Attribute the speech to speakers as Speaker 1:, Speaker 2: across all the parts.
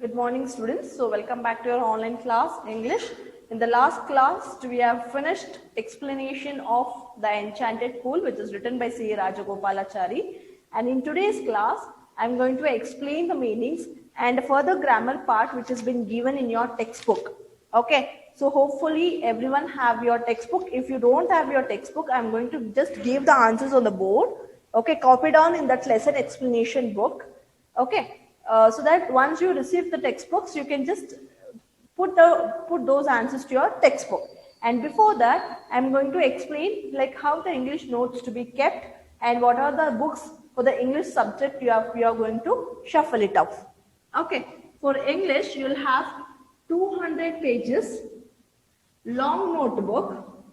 Speaker 1: Good morning, students. So welcome back to your online class, English. In the last class, we have finished explanation of The Enchanted Pool, which is written by C. Rajagopalachari. And in today's class, I'm going to explain the meanings and a further grammar part which has been given in your textbook. Okay. So hopefully everyone have your textbook. If you don't have your textbook, I'm going to just give the answers on the board. Okay. Copy down in that lesson explanation book. Okay. So that once you receive the textbooks, you can just put those answers to your textbook. And before that, I'm going to explain like how the English notes to be kept and what are the books for the English subject you are going to shuffle it off. Okay, for English, you'll have 200 pages, long notebook,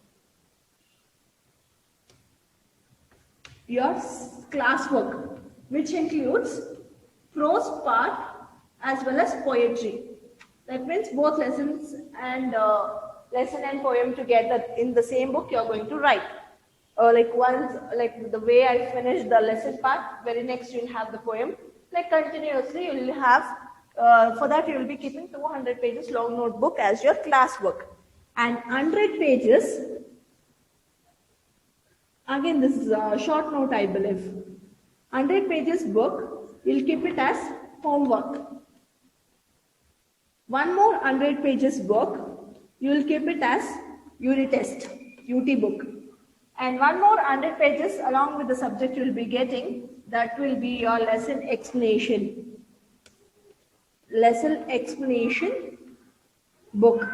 Speaker 1: your classwork, which includes prose part as well as poetry. That means both lessons and lesson and poem together in the same book you're going to write. Like once, like the way I finish the lesson part, very next you'll have the poem. Like continuously you'll have, for that you will be keeping 200 pages long notebook as your classwork. And 100 pages, again this is a short note I believe. 100 pages book, you'll keep it as homework. One more 100 pages book, you will keep it as unit test, UT book. And one more 100 pages along with the subject you will be getting, that will be your lesson explanation. Lesson explanation book.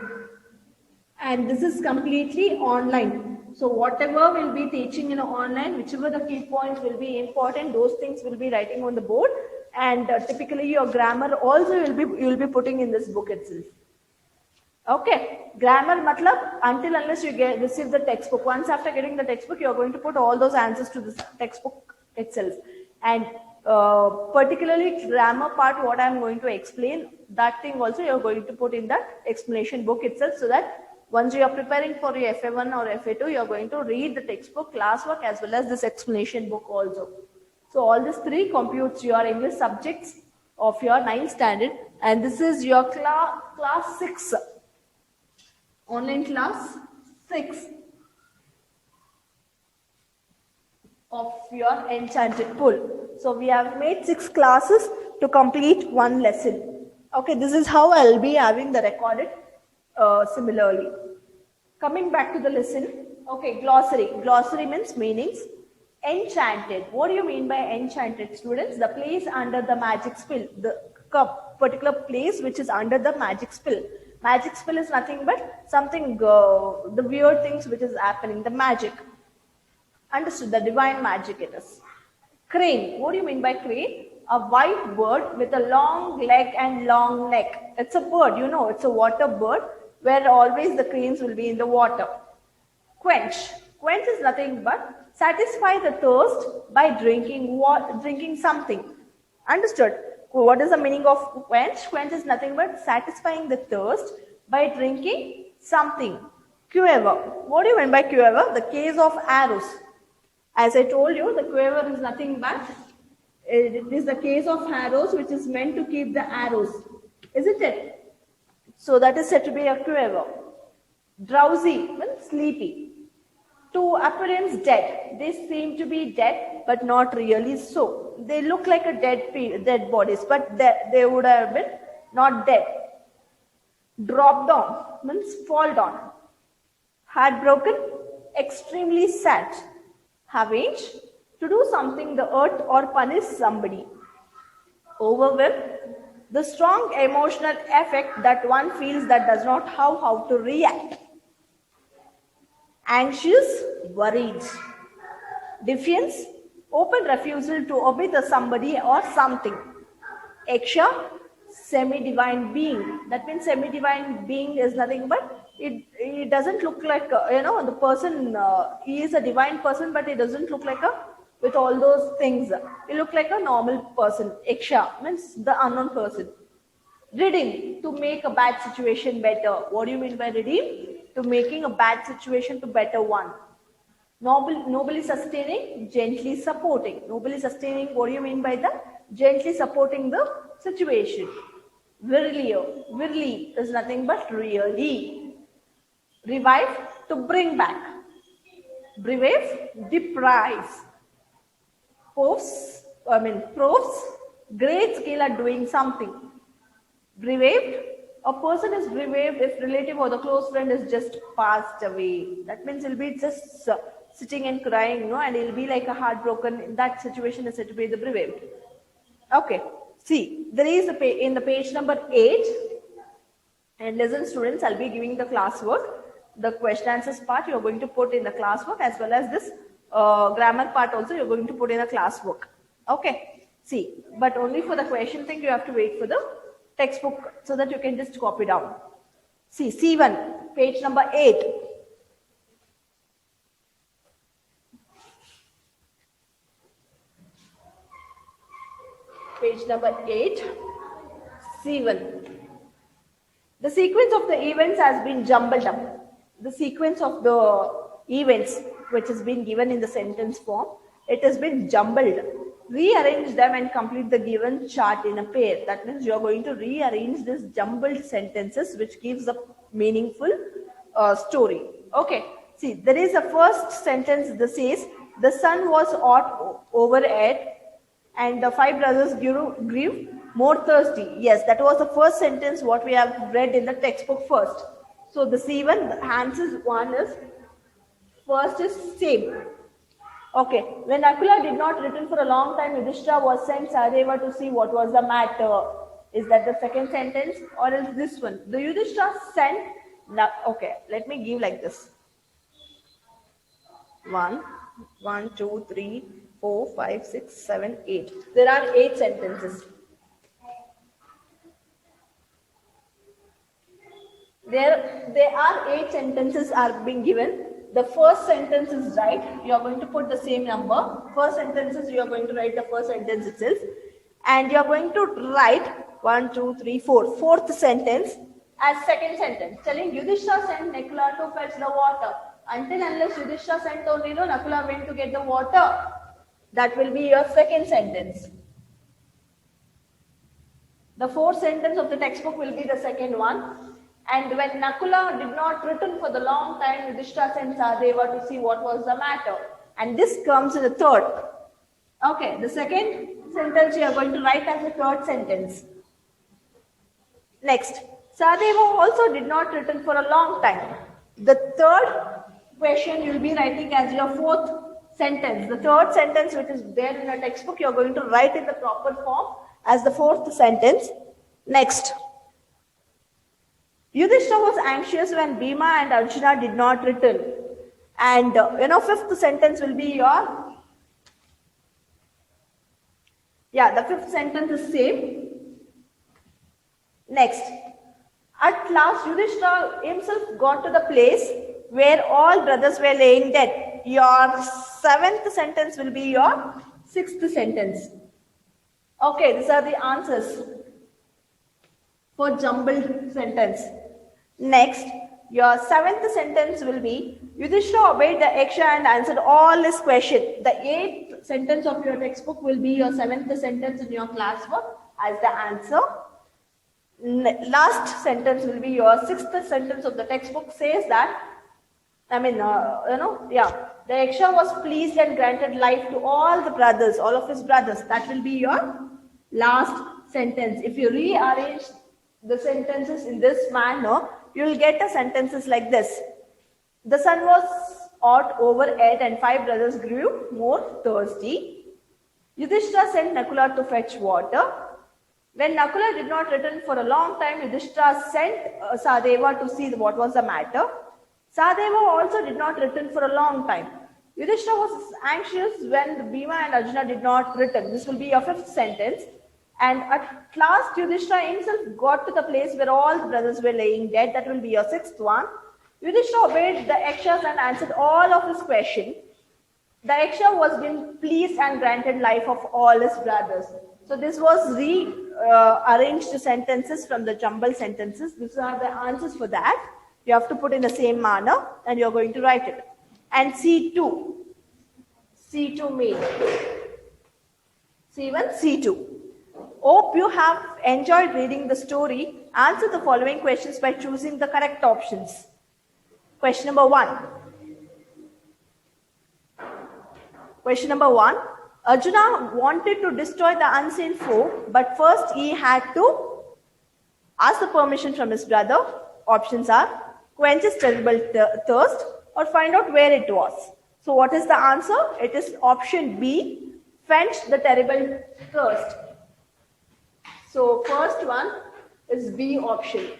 Speaker 1: And this is completely online. So whatever will be teaching in online, whichever the key points will be important, those things will be writing on the board. And typically your grammar also you will be putting in this book itself. Okay, grammar matlab until unless you receive the textbook. Once after getting the textbook, you are going to put all those answers to this textbook itself. And particularly grammar part, what I am going to explain, that thing also you are going to put in that explanation book itself, so that once you are preparing for your FA1 or FA2, you are going to read the textbook, classwork as well as this explanation book also. So all these three computes your English subjects of your 9th standard, and this is your class 6, online class 6 of your Enchanted Pool. So we have made 6 classes to complete one lesson. Okay, this is how I'll be having the recorded similarly. Coming back to the lesson, okay, glossary. Glossary means meanings. Enchanted. What do you mean by enchanted, students? The place under the magic spell. The particular place which is under the magic spell. Magic spell is nothing but something, the weird things which is happening, the magic. Understood, the divine magic it is. Crane. What do you mean by crane? A white bird with a long leg and long neck. It's a bird, you know, it's a water bird where always the cranes will be in the water. Quench. Quench is nothing but satisfy the thirst by drinking something. Understood? What is the meaning of quench? Quench is nothing but satisfying the thirst by drinking something. Quiver. What do you mean by quiver? The case of arrows. As I told you, the quiver is nothing but, it is the case of arrows which is meant to keep the arrows. Isn't it? So that is said to be a quiver. Drowsy means sleepy. To appearance dead. They seem to be dead, but not really so. They look like a dead bodies, but they would have been not dead. Drop down means fall down. Heartbroken, extremely sad. Having to do something the earth or punish somebody. Overwhelmed, the strong emotional effect that one feels that does not know how to react. Anxious, worried. Defiance, open refusal to obey the somebody or something. Eksha, semi-divine being. That means semi-divine being is nothing but it doesn't look like the person. He is a divine person, but he doesn't look like with all those things. He look like a normal person. Eksha means the unknown person. Redeem, to make a bad situation better. What do you mean by redeem? To making a bad situation to better one. Nobly sustaining, gently supporting. Nobly sustaining, what do you mean by that? Gently supporting the situation. Virli is nothing but really. Revive, to bring back. Brave, deprive. Proves, great skill at doing something. Bereaved, a person is bereaved if relative or the close friend is just passed away. That means he'll be just sitting and crying, no, and he'll be like a heartbroken. In that situation is said to be the bereaved. Okay, see, there is in the page number 8, and listen students, I'll be giving the classwork. The question answers part you're going to put in the classwork, as well as this grammar part also you're going to put in the classwork. Okay, see, but only for the question thing you have to wait for the textbook so that you can just copy down. See, C1, page number 8. Page number 8, C1. The sequence of the events has been jumbled up. The sequence of the events which has been given in the sentence form, it has been jumbled. Rearrange them and complete the given chart in a pair. That means you are going to rearrange these jumbled sentences which gives a meaningful story. Okay, see, there is a first sentence that says, the sun was hot overhead and the 5 brothers grew more thirsty. Yes, that was the first sentence what we have read in the textbook first. So the C1, the answer one is, first is same. Okay, when Nakula did not return for a long time, Yudhishthira was sent Sahadeva to see what was the matter. Is that the second sentence, or is this one? The Yudhishthira sent, okay, let me give like this. 1, 2, 3, 4, 5, 6, 7, 8. There are 8 sentences. There are 8 sentences are being given. The first sentence is right. You are going to put the same number. First sentence is you are going to write the first sentence itself. And you are going to write 1, 2, 3, 4. Fourth sentence as second sentence. Telling Yudhishthira sent Nakula to fetch the water. Until unless Yudhishthira sent only, no, Nakula went to get the water. That will be your second sentence. The fourth sentence of the textbook will be the second one. And when Nakula did not return for the long time, Yudhishthira sent Sahadeva to see what was the matter. And this comes in the third. Okay, the second sentence you are going to write as the third sentence. Next, Sahadeva also did not return for a long time. The third question you will be writing as your fourth sentence. The third sentence which is there in a textbook, you are going to write in the proper form as the fourth sentence. Next. Yudhishthira was anxious when Bhima and Arjuna did not return. And fifth sentence will be your, the fifth sentence is same. Next, at last Yudhishthira himself got to the place where all brothers were laying dead. Your seventh sentence will be your sixth sentence. Okay, these are the answers for jumbled sentence. Next, your seventh sentence will be, Yudhishthira obeyed the Yaksha and answered all his questions. The eighth sentence of your textbook will be your seventh sentence in your classwork as the answer. Last sentence will be your sixth sentence of the textbook, says that, the Yaksha was pleased and granted life to all the brothers, all of his brothers. That will be your last sentence. If you rearrange the sentences in this manner, you will get a sentences like this. The sun was hot overhead and 5 brothers grew more thirsty. Yudhishthira sent Nakula to fetch water. When Nakula did not return for a long time, Yudhishthira sent Sahadeva to see what was the matter. Sahadeva also did not return for a long time. Yudhishthira was anxious when Bhima and Arjuna did not return. This will be your fifth sentence. And at last, Yudhishthira himself got to the place where all the brothers were laying dead. That will be your sixth one. Yudhishthira obeyed the Yakshas and answered all of his questions. The Yaksha was been pleased and granted life of all his brothers. So this was rearranged sentences from the jumbled sentences. These are the answers for that. You have to put in the same manner and you're going to write it. And C2 main. C1, C2. Hope you have enjoyed reading the story. Answer the following questions by choosing the correct options. Question number 1. Question number 1. Arjuna wanted to destroy the unseen foe, but first he had to ask the permission from his brother. Options are quench his terrible thirst or find out where it was. So what is the answer? It is option B, quench the terrible thirst. So first one is B option.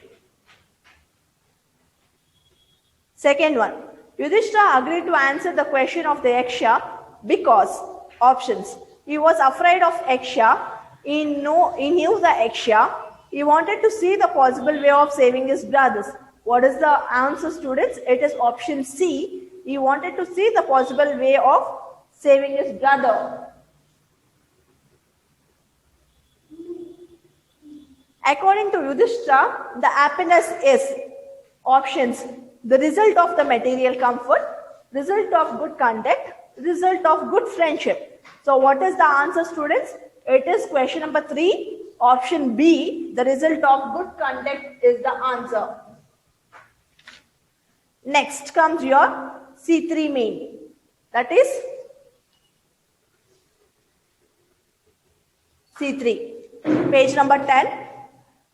Speaker 1: Second one, Yudhishthira agreed to answer the question of the Yaksha because options. He was afraid of Yaksha. He knew the Yaksha. He wanted to see the possible way of saving his brothers. What is the answer, students? It is option C. He wanted to see the possible way of saving his brother. According to Yudhishthira, the happiness is options. The result of the material comfort, result of good conduct, result of good friendship. So what is the answer, students? It is question number 3, option B. The result of good conduct is the answer. Next comes your C3 main. That is C3. Page number 10.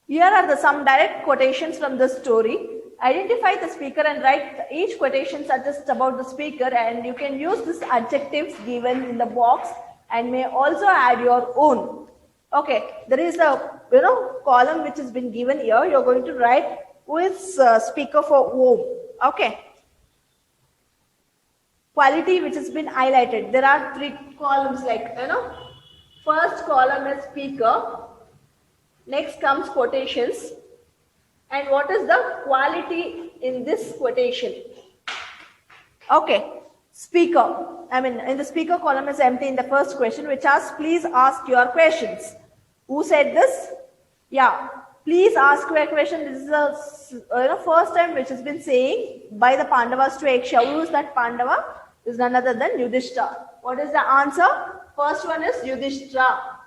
Speaker 1: Here are some direct quotations from the story. Identify the speaker and write each quotation suggests about the speaker, and you can use these adjectives given in the box and may also add your own. Okay, there is a column which has been given here. You're going to write who is speaker for whom. Okay. Quality which has been highlighted. There are 3 columns like First column is speaker. Next comes quotations. And what is the quality in this quotation? Okay, speaker. In the speaker column is empty in the first question, which asks, please ask your questions. Who said this? Yeah, please ask your question. This is the first time which has been saying by the Pandavas to Yaksha. Who is that Pandava? Is none other than Yudhishthira. What is the answer? First one is Yudhishthira.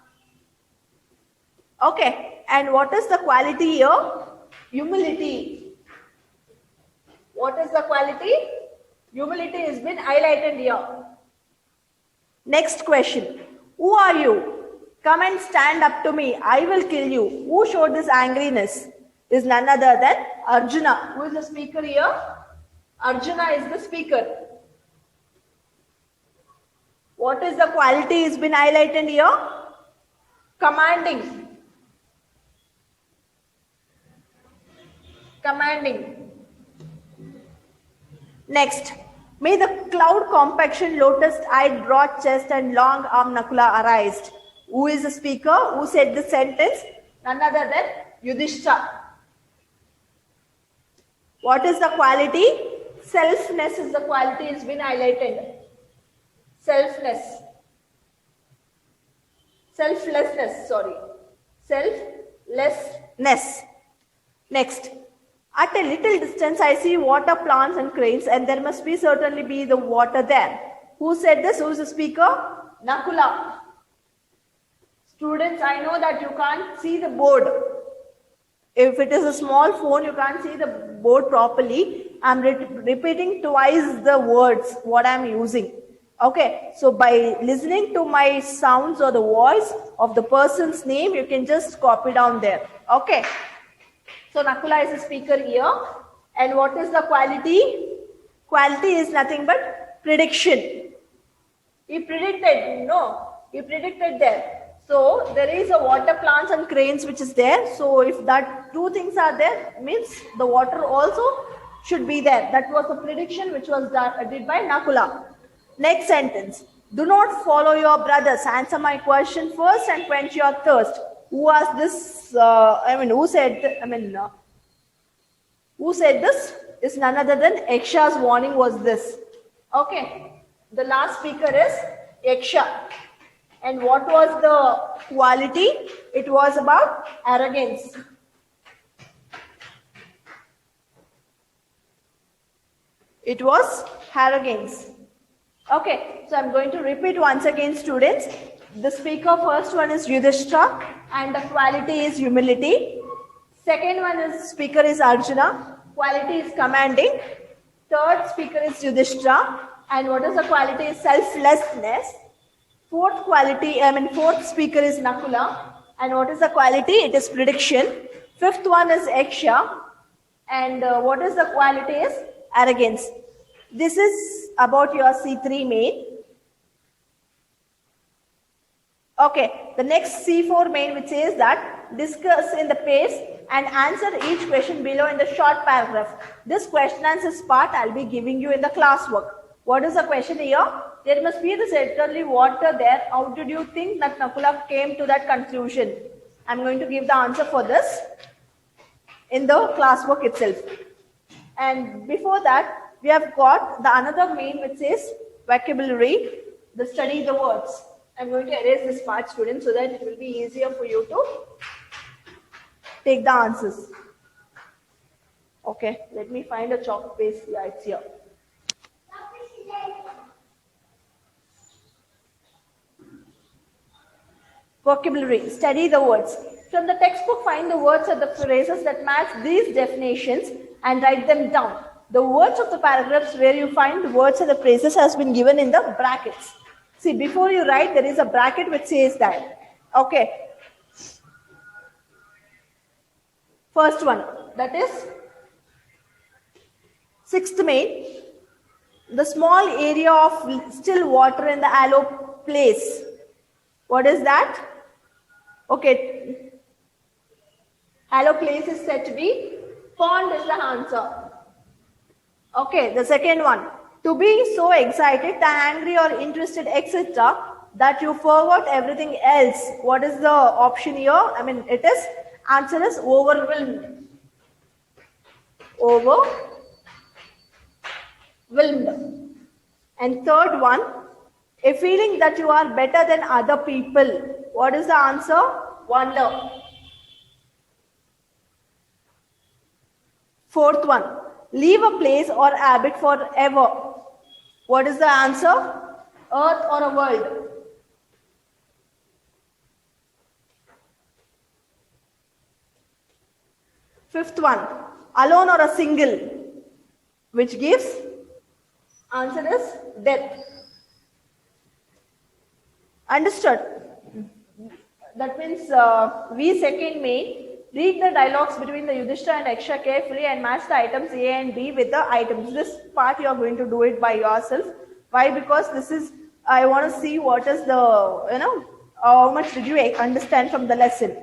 Speaker 1: Okay, and what is the quality here? Humility. What is the quality? Humility has been highlighted here. Next question. Who are you? Come and stand up to me. I will kill you. Who showed this angriness? Is none other than Arjuna. Who is the speaker here? Arjuna is the speaker. What is the quality has been highlighted here? Commanding. Commanding. Next, may the cloud complexion, lotus-eyed, broad chest, and long arm Nakula arise. Who is the speaker? Who said this sentence? None other than Yudhishthira. What is the quality? Selfness is the quality has been highlighted. Selflessness. Next. At a little distance, I see water, plants, and cranes, and there must be certainly be the water there. Who said this? Who is the speaker? Nakula. Students, I know that you can't see the board. If it is a small phone, you can't see the board properly. I'm repeating twice the words, what I'm using. Okay, so by listening to my sounds or the voice of the person's name, you can just copy down there. Okay. So Nakula is the speaker here. And what is the quality? Quality is nothing but prediction. He predicted there. So there is a water, plants and cranes which is there. So if that 2 things are there, means the water also should be there. That was the prediction which was did by Nakula. Next sentence. Do not follow your brothers. Answer my question first and quench your thirst. Who was this? Who said this? Is none other than Yaksha's warning was this. Okay. The last speaker is Yaksha. And what was the quality? It was about arrogance. It was arrogance. Okay, so I'm going to repeat once again, students. The speaker first one is Yudhishthira and the quality is humility. Second one is speaker is Arjuna, quality is commanding. Third speaker is Yudhishthira, and what is the quality is selflessness. Fourth speaker is Nakula, and what is the quality? It is prediction. Fifth one is Yaksha, and what is the quality is arrogance. This is about your C3 main. Okay, the next C4 main, which says that discuss in the pace and answer each question below in the short paragraph. This question answers part I'll be giving you in the classwork. What is the question here? There must be the certainly water there. How did you think that Nakula came to that conclusion? I'm going to give the answer for this in the classwork itself. And before that, we have got the another main which says vocabulary, the study the words. I'm going to erase this part, students, so that it will be easier for you to take the answers. Okay, let me find a chalk paste. Yeah, it's here. Vocabulary, study the words. From the textbook, find the words or the phrases that match these definitions and write them down. The words of the paragraphs where you find the words and the phrases has been given in the brackets. See, before you write, there is a bracket which says that. Okay. First one, that is sixth main. The small area of still water in the aloe place. What is that? Okay. Aloe place is said to be pond is the answer. Okay, the second one. To be so excited, angry or interested, etc. that you forgot everything else. What is the option here? It is, answer is overwhelmed. Overwhelmed. And third one, a feeling that you are better than other people. What is the answer? Wonder. Fourth one, leave a place or habit forever. What is the answer? Earth or a world? Fifth one, alone or a single, which gives answer is death. Understood? That means we second main. Read the dialogues between the Yudhishthira and Yaksha carefully and match the items A and B with the items. This part you are going to do it by yourself. Why? Because this is, I want to see what is the, how much did you understand from the lesson.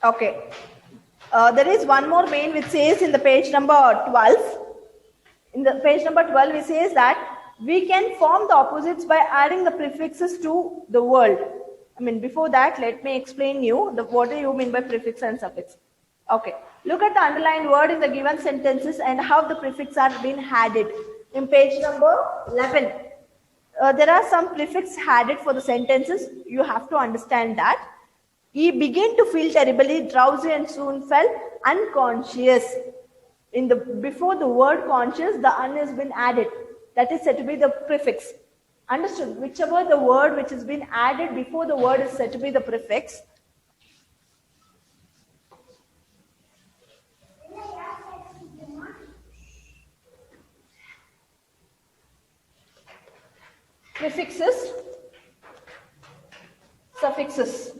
Speaker 1: Okay. There is one more main which says in the page number 12. In the page number 12, it says that we can form the opposites by adding the prefixes to the word. Before that, let me explain you what do you mean by prefix and suffix. Okay. Look at the underlined word in the given sentences and how the prefix are being added. In page number 11, there are some prefix added for the sentences. You have to understand that. He began to feel terribly drowsy and soon fell unconscious. Before the word conscious, the un has been added. That is said to be the prefix. Understood? Whichever the word which has been added before the word is said to be the prefix. Prefixes, suffixes.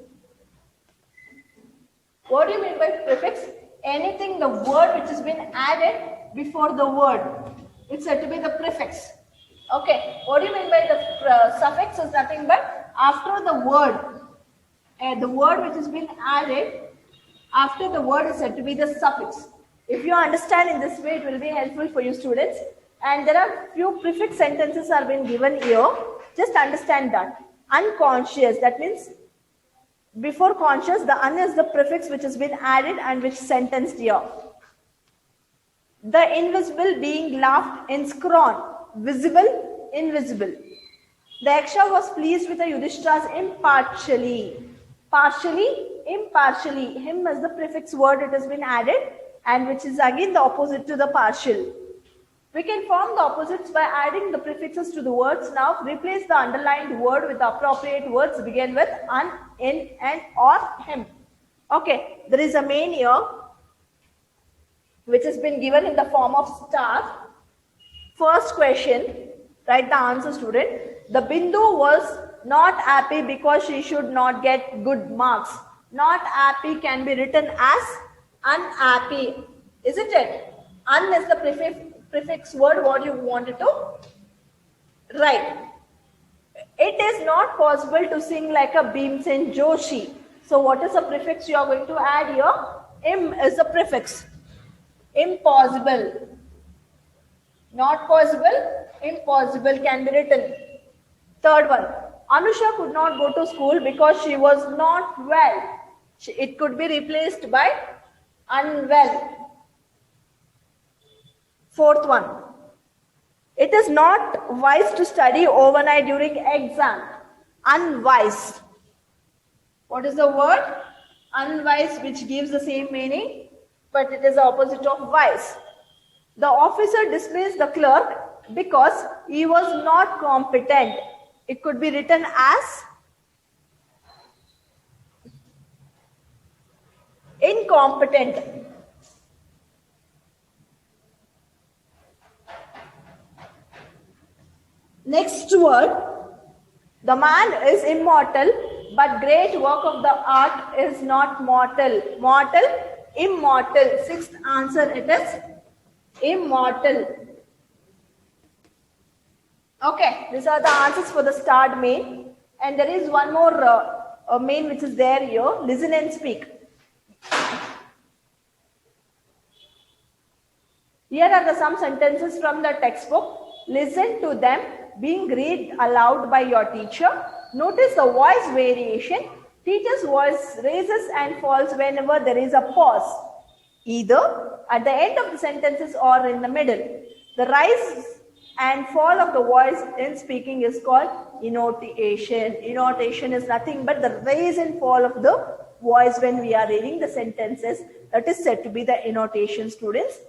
Speaker 1: What do you mean by prefix? Anything, the word which has been added before the word. It's said to be the prefix. Okay. What do you mean by the suffix? Is nothing but after the word. The word which has been added after the word is said to be the suffix. If you understand in this way, it will be helpful for you students. And there are few prefix sentences are being given here. Just understand that. Unconscious, that means before conscious, the un is the prefix which has been added and which sentenced here. The invisible being laughed in scrawn. Visible, invisible. The Yaksha was pleased with the Yudhishthira's impartially. Partially, impartially. Him is the prefix word, it has been added, and which is again the opposite to the partial. We can form the opposites by adding the prefixes to the words. Now replace the underlined word with the appropriate words begin with un, in, and, or, him. Okay, there is a main here which has been given in the form of star. First question, write the answer, student. The Bindu was not happy because she should not get good marks. Not happy can be written as unhappy, isn't it? Un is the prefix word what you wanted to write. It is not possible to sing like a Bhimsen Joshi. So what is the prefix you are going to add here? Im is the prefix. Impossible. Not possible, impossible can be written. Third one, Anusha could not go to school because she was not well. It could be replaced by unwell. Fourth one, it is not wise to study overnight during exam. Unwise. What is the word? Unwise, which gives the same meaning, but it is the opposite of wise. The officer dismissed the clerk because he was not competent. It could be written as incompetent. Next word, the man is immortal, but great work of the art is not mortal. Mortal, immortal. Sixth answer, it is immortal. Okay, these are the answers for the starred main, and there is one more main which is there here. Listen and speak. Here are some sentences from the textbook. Listen to them being read aloud by your teacher. Notice the voice variation. Teacher's voice raises and falls whenever there is a pause, either at the end of the sentences or in the middle. The rise and fall of the voice in speaking is called intonation. Intonation is nothing but the rise and fall of the voice when we are reading the sentences. That is said to be the intonation, students.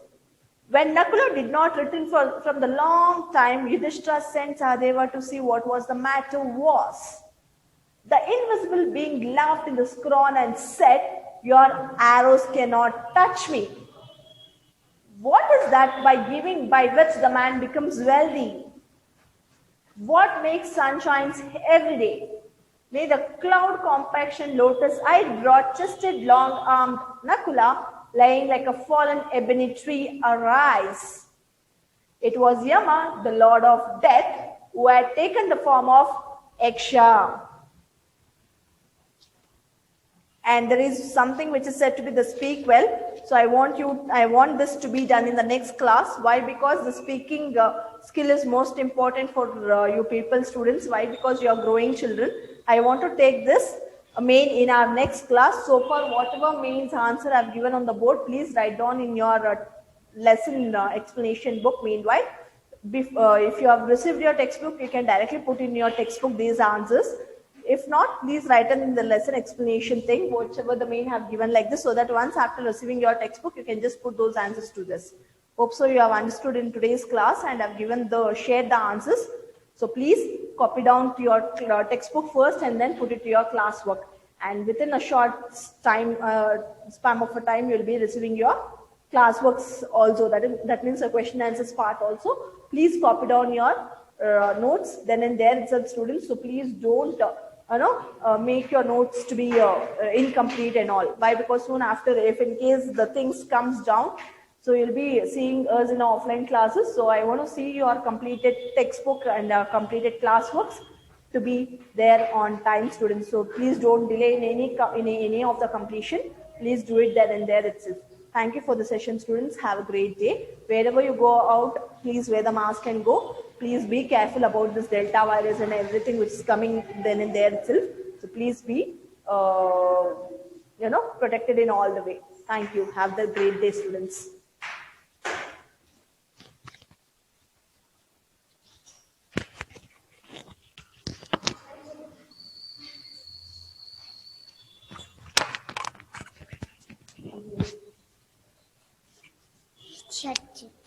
Speaker 1: When Nakula did not return from the long time, Yudhishthira sent Sahadeva to see what was the matter was. The invisible being laughed in the scroll and said, "Your arrows cannot touch me." What is that by which the man becomes wealthy? What makes sun shines every day? May the cloud compaction lotus-eyed, broad-chested, long-armed Nakula, lying like a fallen ebony tree, arise. It was Yama, the lord of death, who had taken the form of Yaksha. And there is something which is said to be the speak well. So I want this to be done in the next class. Why? Because the speaking skill is most important for you people, students. Why? Because you are growing children. I want to take this main in our next class. So for whatever mains answer I have given on the board, please write down in your lesson explanation book. Meanwhile, if you have received your textbook, you can directly put in your textbook these answers. If not, please write in the lesson explanation thing, whichever the main have given like this, so that once after receiving your textbook, you can just put those answers to this. Hope so you have understood in today's class and have shared the answers. So please copy down to your textbook first and then put it to your classwork. And within a short time, span of a time, you'll be receiving your classworks also. That means a question answers part also. Please copy down your notes then and there itself, students. So please don't make your notes to be incomplete and all. Why? Because soon after, if in case the things comes down, so you'll be seeing us in offline classes. So I want to see your completed textbook and completed classworks to be there on time, students. So please don't delay in any of the completion. Please do it there and there itself. Thank you for the session, students. Have a great day. Wherever you go out, please wear the mask and go. Please be careful about this Delta virus and everything which is coming then and there itself. So please be, protected in all the way. Thank you. Have the great day, students.
Speaker 2: Shakti.